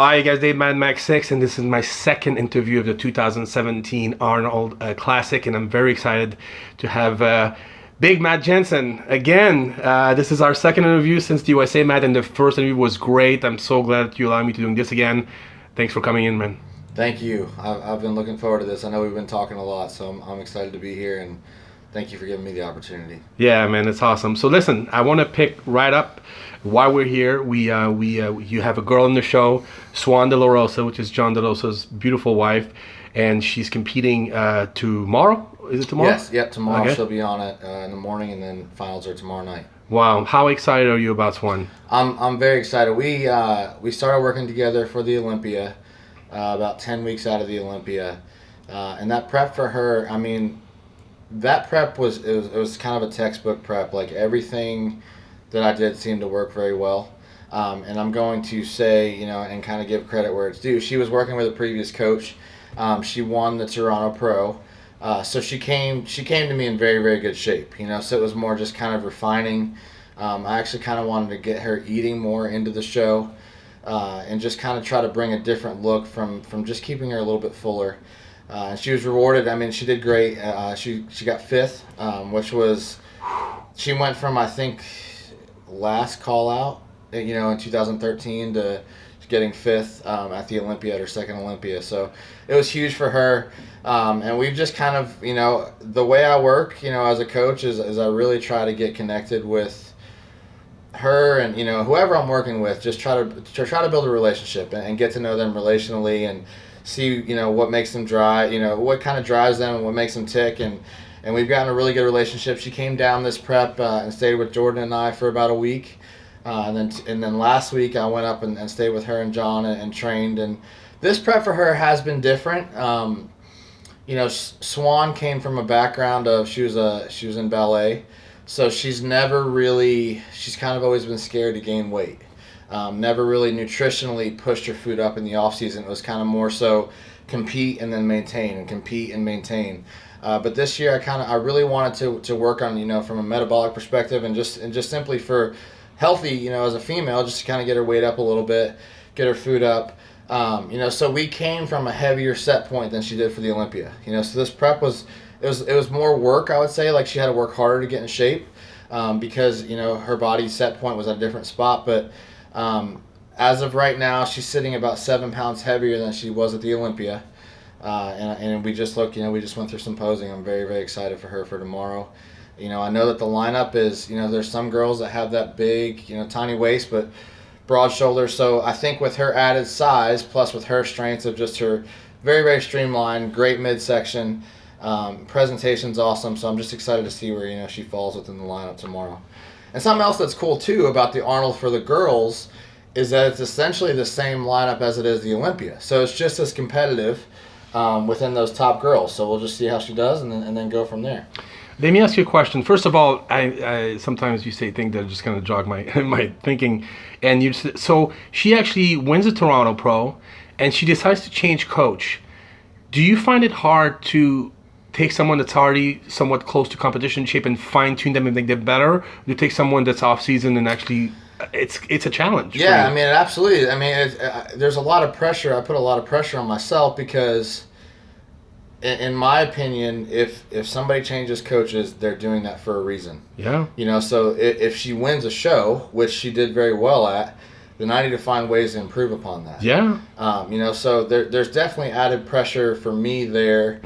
Hi, you guys, Dave Mad Max 6, and this is my second interview of the 2017 Arnold Classic, and I'm very excited to have Big Matt Jansen again. This is our second interview since the USA Matt, and the first interview was great. I'm so glad you allowed me to do this again. Thanks for coming in, man. Thank you. I've been looking forward to this. I know we've been talking a lot, so I'm excited to be here, and thank you for giving me the opportunity. Yeah, man, it's awesome. So listen, I want to pick right up why we're here. You have a girl in the show, Swann DeLarosa, which is John DeLarosa's beautiful wife, and she's competing tomorrow. Is it tomorrow? Yes, yep, tomorrow. Okay. She'll be on it in the morning, and then finals are tomorrow night. Wow, how excited are you about Swan? I'm very excited. We started working together for the Olympia about 10 weeks out of the Olympia, and that prep for her. I mean, that prep was kind of a textbook prep. Like everything that I did seemed to work very well. And I'm going to say, and kind of give credit where it's due. She was working with a previous coach. She won the Toronto Pro. So she came to me in very, very good shape. So it was more just kind of refining. I actually kind of wanted to get her eating more into the show, and just kind of try to bring a different look from just keeping her a little bit fuller. And she was rewarded. I mean, she did great. She got fifth, which was, she went from, I think, last call out, in 2013 to getting fifth at the Olympia, at her second Olympia. So it was huge for her. And we've just kind of, the way I work, as a coach is I really try to get connected with her and, whoever I'm working with, just try to build a relationship and get to know them relationally and see, what makes them drive, what kind of drives them and what makes them tick. And we've gotten a really good relationship. She came down this prep and stayed with Jordan and I for about a week. And then last week I went up and stayed with her and John and trained. And this prep for her has been different. Swan came from a background of she was in ballet. So she's kind of always been scared to gain weight. Never really nutritionally pushed her food up in the off season. It was kind of more so compete and then maintain and compete and maintain. But this year I really wanted to work on, from a metabolic perspective and just simply for healthy, as a female, just to kind of get her weight up a little bit, get her food up. So we came from a heavier set point than she did for the Olympia. So this prep was more work, I would say. Like she had to work harder to get in shape, because, her body set point was at a different spot. But as of right now, she's sitting about 7 pounds heavier than she was at the Olympia. And we just we just went through some posing. I'm very, very excited for her for tomorrow. I know that the lineup is, there's some girls that have that big, tiny waist, but broad shoulders. So I think with her added size, plus with her strengths of just her very, very streamlined, great midsection, presentation's awesome. So I'm just excited to see where, she falls within the lineup tomorrow. And something else that's cool too about the Arnold for the girls is that it's essentially the same lineup as it is the Olympia. So it's just as competitive within those top girls. So we'll just see how she does and then go from there. Let me ask you a question. First of all, I sometimes you say things that just kind of jog my my thinking, and so she actually wins the Toronto Pro, and she decides to change coach. Do you find it hard to take someone that's already somewhat close to competition shape and fine tune them and make them better? Or do you take someone that's off season and actually it's a challenge? Yeah, I mean, absolutely. I mean, there's a lot of pressure. I put a lot of pressure on myself because, in my opinion, if somebody changes coaches, they're doing that for a reason. Yeah. So if she wins a show, which she did very well at, then I need to find ways to improve upon that. Yeah. So there's definitely added pressure for me there.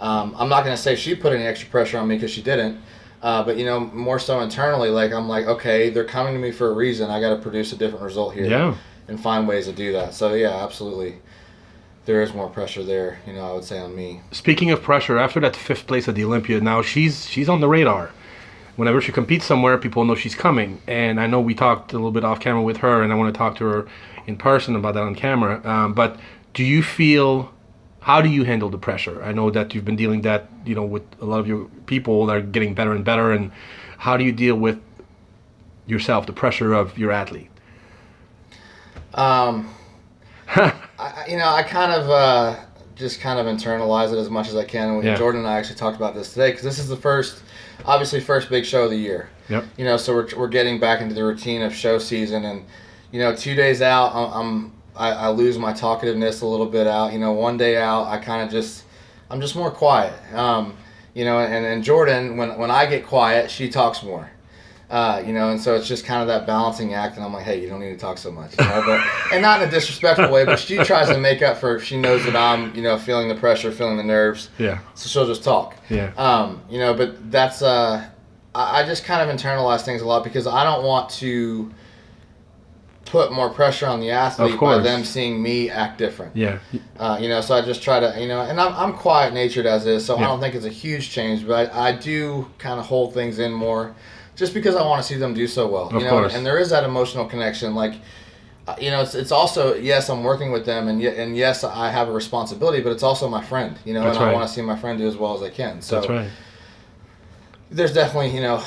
I'm not going to say she put any extra pressure on me because she didn't. But, more so internally, like I'm like, okay, they're coming to me for a reason. I got to produce a different result here. Yeah. And find ways to do that. So, yeah, absolutely. There is more pressure there, I would say on me. Speaking of pressure, after that fifth place at the Olympia, now she's on the radar. Whenever she competes somewhere, people know she's coming. And I know we talked a little bit off camera with her, and I want to talk to her in person about that on camera. But how do you handle the pressure? I know that you've been dealing that, with a lot of your people that are getting better and better. And how do you deal with yourself, the pressure of your athlete? I kind of just kind of internalize it as much as I can. Yeah. Jordan and I actually talked about this today because this is the first big show of the year. Yep. So we're getting back into the routine of show season, and 2 days out, I lose my talkativeness a little bit out. One day out, I'm just more quiet. And Jordan, when I get quiet, she talks more. And so it's just kind of that balancing act, and I'm like, hey, you don't need to talk so much, but and not in a disrespectful way, but she tries to make up for if she knows that I'm, feeling the pressure, feeling the nerves. Yeah. So she'll just talk. Yeah. But that's I just kind of internalize things a lot because I don't want to put more pressure on the athlete by them seeing me act different. Yeah. So I just try to, and I'm quiet natured as is, so I don't think it's a huge change, but I do kind of hold things in more. Just because I want to see them do so well, Of course. And there is that emotional connection. Like, it's also, yes, I'm working with them, and yes, I have a responsibility, but it's also my friend, and right. I want to see my friend do as well as I can. So that's right. There's definitely, a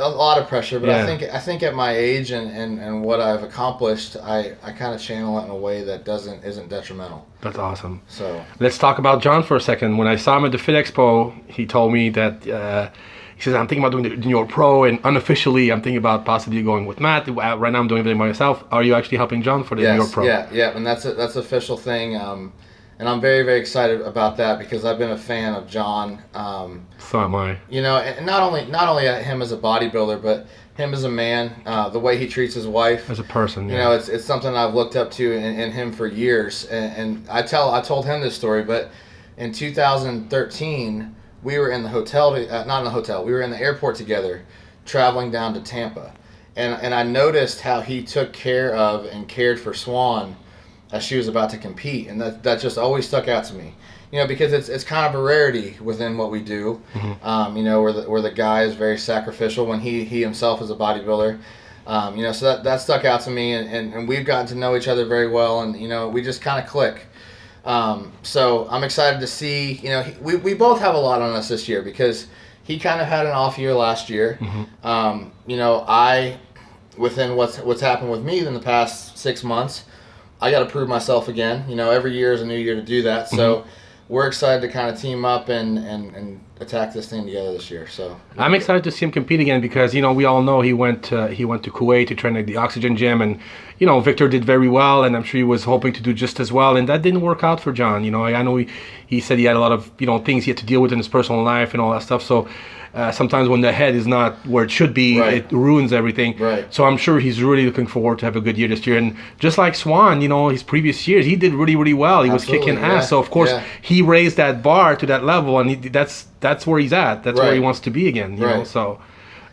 lot of pressure, but Yeah. I think at my age and what I've accomplished, I kind of channel it in a way that isn't detrimental. That's awesome. So let's talk about John for a second. When I saw him at the Fit Expo, he told me that. He says, I'm thinking about doing the New York Pro, and unofficially, I'm thinking about possibly going with Matt. Right now, I'm doing everything by myself. Are you actually helping John for the New York Pro? Yeah, and that's an official thing. And I'm very, very excited about that because I've been a fan of John. So am I. And not only him as a bodybuilder, but him as a man, the way he treats his wife. As a person, yeah. It's something I've looked up to in him for years. And I told him this story, but in 2013, we were in the hotel, not in the hotel, we were in the airport together, traveling down to Tampa. And I noticed how he took care of and cared for Swan as she was about to compete. And that just always stuck out to me. Because it's kind of a rarity within what we do, where the guy is very sacrificial when he himself is a bodybuilder. So that stuck out to me, and we've gotten to know each other very well, and, we just kind of click. So I'm excited to see, we both have a lot on us this year because he kind of had an off year last year. I, within what's happened with me in the past 6 months, I got to prove myself again. Every year is a new year to do that. So we're excited to kind of team up and attack this thing together this year. So I'm excited to see him compete again because we all know he went to Kuwait to train at the Oxygen Gym, and Victor did very well, and I'm sure he was hoping to do just as well, and that didn't work out for John. I know he said he had a lot of things he had to deal with in his personal life and all that stuff. So sometimes when the head is not where it should be, right. It ruins everything. Right. So I'm sure he's really looking forward to have a good year this year. And just like Swan, his previous years, he did really, really well. He Absolutely, was kicking yeah. ass. So of course he raised that bar to that level, and that's where he's at. That's where he wants to be again. You know. So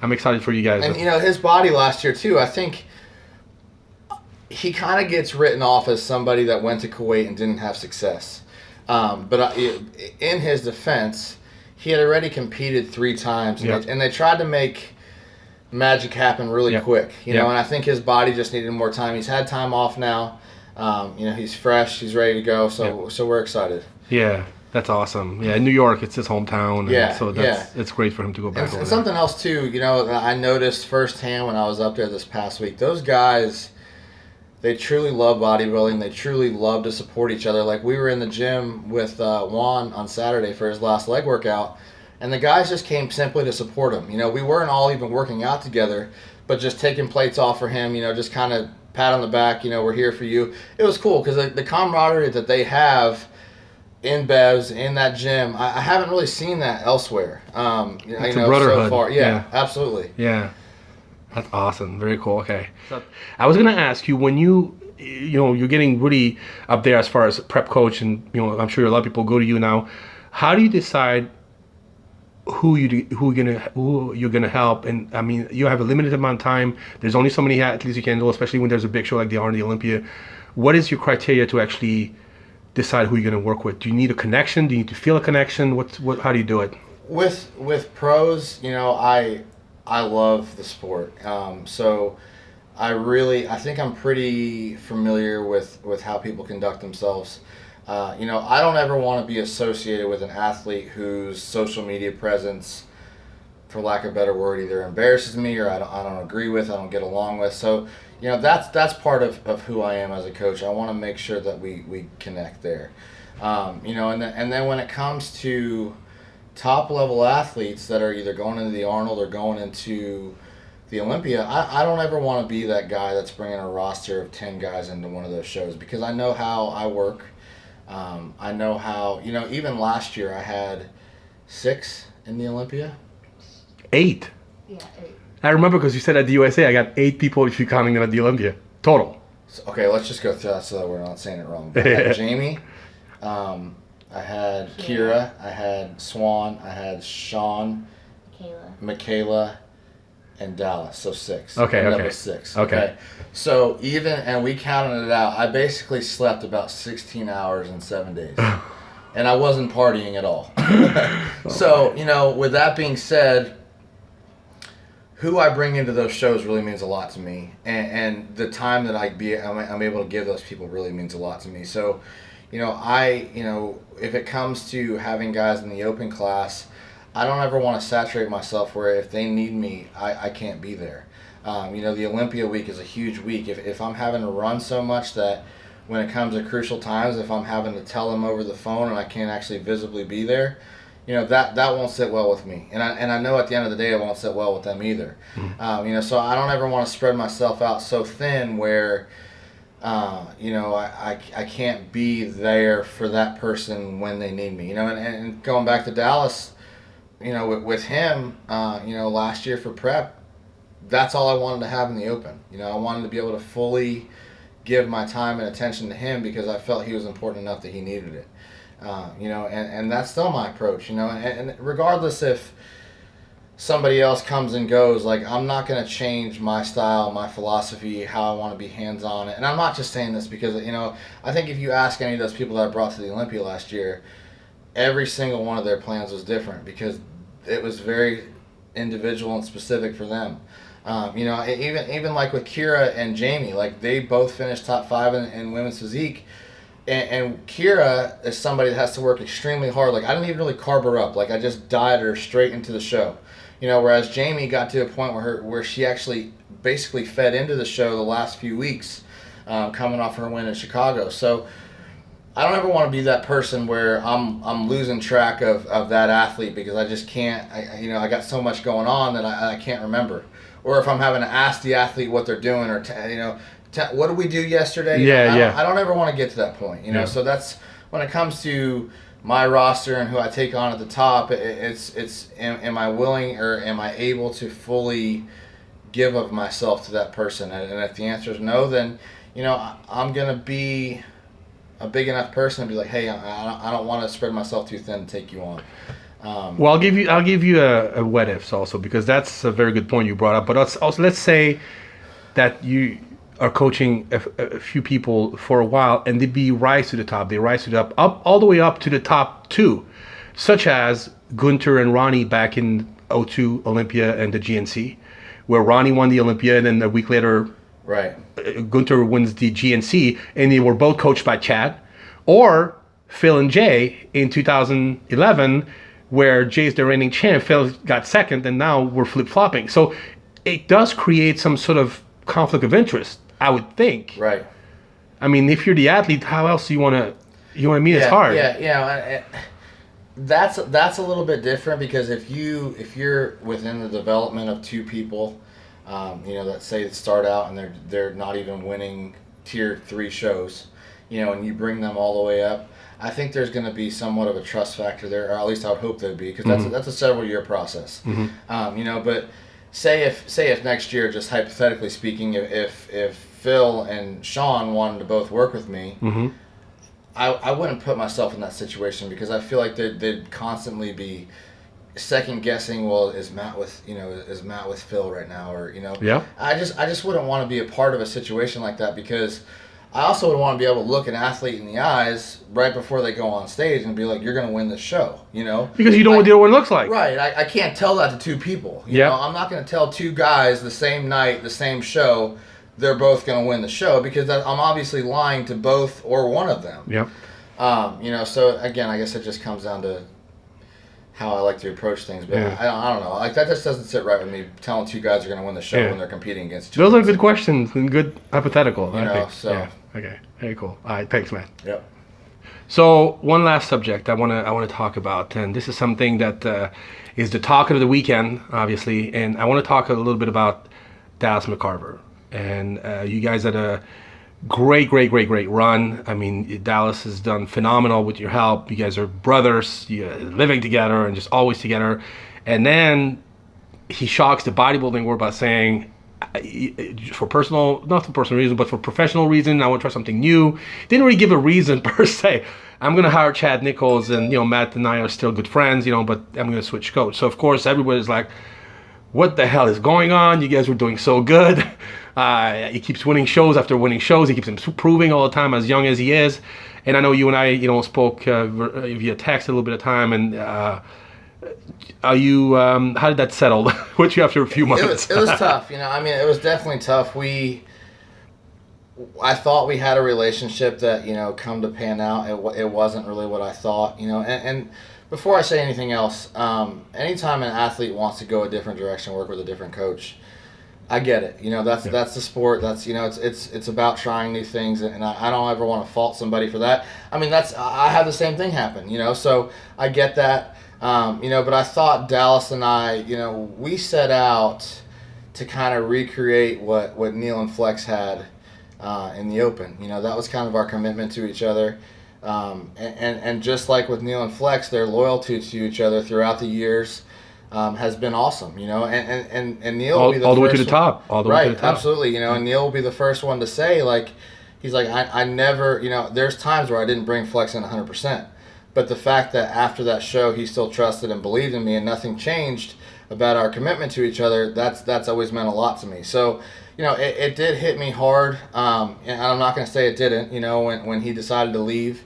I'm excited for you guys. And his body last year too, I think he kind of gets written off as somebody that went to Kuwait and didn't have success. But in his defense, he had already competed 3 times, and they tried to make magic happen really quick. And I think his body just needed more time. He's had time off now. He's fresh. He's ready to go. So we're excited. Yeah, that's awesome. Yeah, New York, it's his hometown. So it's great for him to go back over and something else too, I noticed firsthand when I was up there this past week. Those guys, they truly love bodybuilding. They truly love to support each other. Like, we were in the gym with Juan on Saturday for his last leg workout, and the guys just came simply to support him. We weren't all even working out together, but just taking plates off for him, just kind of pat on the back, we're here for you. It was cool because the camaraderie that they have in Bev's, in that gym, I haven't really seen that elsewhere. It's a brotherhood. So far. Yeah, absolutely. Yeah. That's awesome. Very cool. Okay. So I was going to ask you, when you're getting really up there as far as prep coach, and I'm sure a lot of people go to you now. How do you decide who you're gonna help? And I mean, you have a limited amount of time. There's only so many athletes you can do, especially when there's a big show like the Arnold Olympia. What is your criteria to actually decide who you're going to work with? Do you need a connection? Do you need to feel a connection? How do you do it? With pros, I love the sport. So I think I'm pretty familiar with how people conduct themselves. I don't ever want to be associated with an athlete whose social media presence, for lack of a better word, either embarrasses me or I don't agree with, I don't get along with. So, that's part of who I am as a coach. I want to make sure that we connect there. And then when it comes to top level athletes that are either going into the Arnold or going into the Olympia, I don't ever want to be that guy that's bringing a roster of 10 guys into one of those shows because I know how I work. I know how, even last year I had 6 in the Olympia. 8. Yeah, 8. I remember because you said at the USA I got 8 people if you're counting them at the Olympia. Total. So, okay, let's just go through that so that we're not saying it wrong. I had Jamie, I had Kira, I had Swan, I had Sean, Michaela, and Dallas. So 6. Okay, That okay. was 6. Okay. So and we counted it out, I basically slept about 16 hours in 7 days. And I wasn't partying at all. So, with that being said, who I bring into those shows really means a lot to me, and the time that I'm able to give those people really means a lot to me. So, if it comes to having guys in the open class, I don't ever want to saturate myself where if they need me, I can't be there. The Olympia week is a huge week. If I'm having to run so much that when it comes to crucial times, if I'm having to tell them over the phone and I can't actually visibly be there, that won't sit well with me. And I know at the end of the day it won't sit well with them either. Mm-hmm. So I don't ever want to spread myself out so thin where, I can't be there for that person when they need me. And going back to Dallas, with him, last year for prep, that's all I wanted to have in the open. I wanted to be able to fully give my time and attention to him because I felt he was important enough that he needed it. And that's still my approach, and regardless if somebody else comes and goes, like, I'm not going to change my style, my philosophy, how I want to be hands-on. And I'm not just saying this because, I think if you ask any of those people that I brought to the Olympia last year, every single one of their plans was different because it was very individual and specific for them. Even like with Kira and Jamie, like they both finished top 5 in women's physique. And Kira is somebody that has to work extremely hard. Like, I didn't even really carb her up. Like, I just dieted her straight into the show. Whereas Jamie got to a point where she actually basically fed into the show the last few weeks, coming off her win in Chicago. So I don't ever want to be that person where I'm losing track of that athlete because I just can't. I got so much going on that I can't remember. Or if I'm having to ask the athlete what they're doing, or what did we do yesterday? I don't ever want to get to that point. So that's when it comes to my roster and who I take on at the top. It's am I willing or am I able to fully give of myself to that person? And if the answer is no, then I'm gonna be a big enough person to be like, hey, I don't want to spread myself too thin to take you on. Well, I'll give you a what ifs also because that's a very good point you brought up. But let's say that you are coaching a few people for a while and they rise to the top. They rise to the up all the way up to the top 2, such as Gunter and Ronnie back in 2002 Olympia and the GNC, where Ronnie won the Olympia and then a week later, right, Gunter wins the GNC, and they were both coached by Chad, or Phil and Jay in 2011. Where Jay's the reigning champ, Phil got second, and now we're flip-flopping. So it does create some sort of conflict of interest, I would think. Right. I mean, if you're the athlete, how else do you want to meet? It's hard. Yeah. That's a little bit different because if you're within the development of 2 people, that say start out and they're not even winning tier 3 shows, and you bring them all the way up. I think there's going to be somewhat of a trust factor there, or at least I would hope there'd be, because that's a several year process. Mm-hmm. But say if next year, just hypothetically speaking, if Phil and Sean wanted to both work with me, mm-hmm. I wouldn't put myself in that situation because I feel like they'd constantly be second guessing. Well, is Matt with Phil right now, or Yeah. I just wouldn't want to be a part of a situation like that because I also would want to be able to look an athlete in the eyes right before they go on stage and be like, you're going to win this show, Because you know what the other one looks like. Right. I can't tell that to 2 people. Yeah. I'm not going to tell 2 guys the same night, the same show, they're both going to win the show because I'm obviously lying to both or one of them. Yep. So again, I guess it just comes down to how I like to approach things. But Yeah. I don't know. Like, that just doesn't sit right with me, telling 2 guys are going to win the show when they're competing against 2 Those are guys. good questions and good hypothetical. I think. So. Yeah. Okay. Very cool. All right. Thanks, man. Yep. So one last subject I want to talk about, and this is something that is the talk of the weekend, obviously, and I want to talk a little bit about Dallas McCarver, and you guys had a great run. I mean, Dallas has done phenomenal with your help. You guys are brothers, living together and just always together. And then he shocks the bodybuilding world by saying, for personal, not for personal reason, but for professional reason, I want to try something new. Didn't really give a reason per se. I'm going to hire Chad Nichols, and Matt and I are still good friends, but I'm going to switch coach. So of course everybody's like, what the hell is going on? You guys were doing so good. He keeps winning shows after winning shows. He keeps improving all the time, as young as he is. And I know you and I, spoke via text a little bit of time. And are you? How did that settle with you after a few months? It was tough. It was definitely tough. I thought we had a relationship that come to pan out. It wasn't really what I thought. And before I say anything else, anytime an athlete wants to go a different direction, work with a different coach, I get it. That's the sport. That's it's about trying new things, and I don't ever want to fault somebody for that. I had the same thing happen. So I get that. But I thought Dallas and I, we set out to kind of recreate what Neil and Flex had in the open. That was kind of our commitment to each other. And just like with Neil and Flex, their loyalty to each other throughout the years has been awesome, and Neil will be the all the way first to the top, all the way to the top. Absolutely, and Neil will be the first one to say, he's like, I never, there's times where I didn't bring Flex in 100%, but the fact that after that show he still trusted and believed in me and nothing changed about our commitment to each other, that's always meant a lot to me. So, it did hit me hard, and I'm not going to say it didn't, when he decided to leave.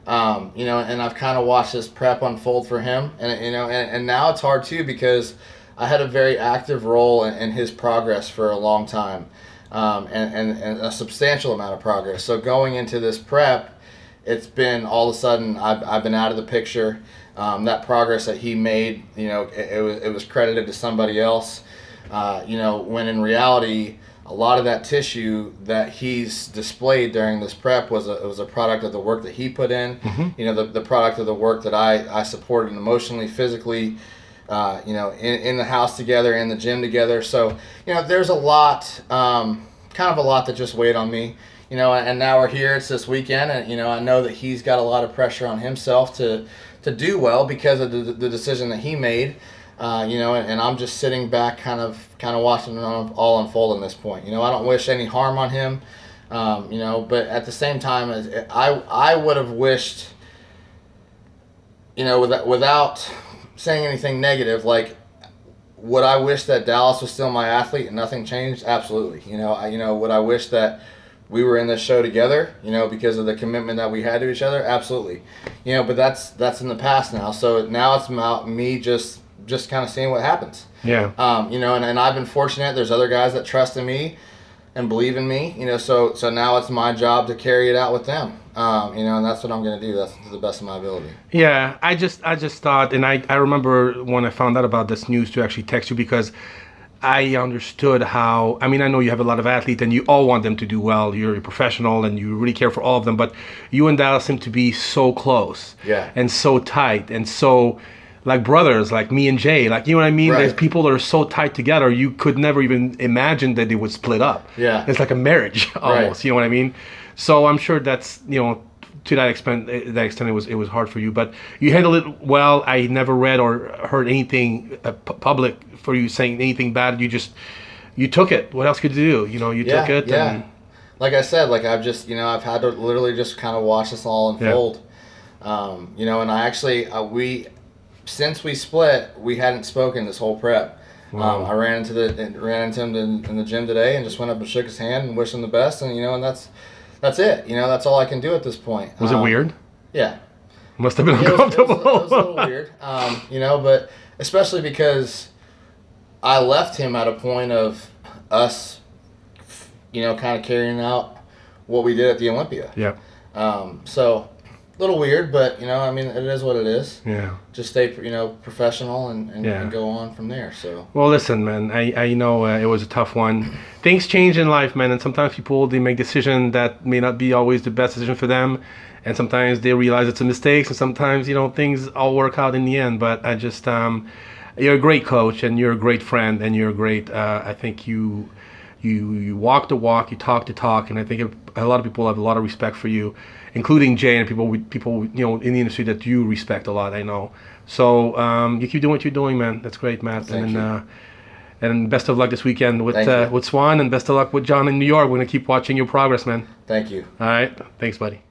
And I've kind of watched this prep unfold for him, and now it's hard too because I had a very active role in his progress for a long time, and a substantial amount of progress. So going into this prep, it's been all of a sudden I've been out of the picture. That progress that he made, it was credited to somebody else, when in reality, a lot of that tissue that he's displayed during this prep was a product of the work that he put in, the product of the work that I supported emotionally, physically, in the house together, in the gym together. So, there's a lot, kind of a lot that just weighed on me, and now we're here, it's this weekend, and, I know that he's got a lot of pressure on himself to do well because of the decision that he made. And I'm just sitting back kind of watching it all unfold at this point. I don't wish any harm on him, but at the same time, I would have wished, without saying anything negative, would I wish that Dallas was still my athlete and nothing changed? Absolutely. Would I wish that we were in this show together, because of the commitment that we had to each other? Absolutely. But that's in the past now. So now it's about me just kind of seeing what happens. Yeah. And I've been fortunate. There's other guys that trust in me and believe in me. So now it's my job to carry it out with them. And that's what I'm going to do. That's to the best of my ability. Yeah. I just thought, and I remember when I found out about this news to actually text you because I understood how, I know you have a lot of athletes and you all want them to do well. You're a professional and you really care for all of them, but you and Dallas seem to be so close. Yeah. And so tight and so like brothers, like me and Jay, you know what I mean? Right. There's people that are so tight together, you could never even imagine that they would split up. Yeah. It's like a marriage almost, right. You know what I mean? So I'm sure that's, to that extent it was hard for you, but you handled it well. I never read or heard anything public for you saying anything bad. You took it. What else could you do? You took it. Yeah. And, like I said, I've had to literally just kind of watch this all unfold. Yeah. And I actually, since we split, we hadn't spoken this whole prep. Wow. I ran into him in the gym today and just went up and shook his hand and wished him the best. And and that's it. That's all I can do at this point. Was it weird? Yeah. Must have been uncomfortable. It was a little weird. But especially because I left him at a point of us, kind of carrying out what we did at the Olympia. Yeah. So. Little weird, but it is what it is. Yeah. Just stay, professional and go on from there. So. Well, listen, man. I know it was a tough one. Things change in life, man, and sometimes people they make decisions that may not be always the best decision for them, and sometimes they realize it's a mistake, and sometimes things all work out in the end. But I just you're a great coach, and you're a great friend, and you're a great. I think you You walk the walk, you talk the talk, and I think a lot of people have a lot of respect for you, including Jay and people in the industry that you respect a lot. I know. So you keep doing what you're doing, man. That's great, Matt. Thank you. And best of luck this weekend Thank you. with Swan, and best of luck with John in New York. We're gonna keep watching your progress, man. Thank you. All right. Thanks, buddy.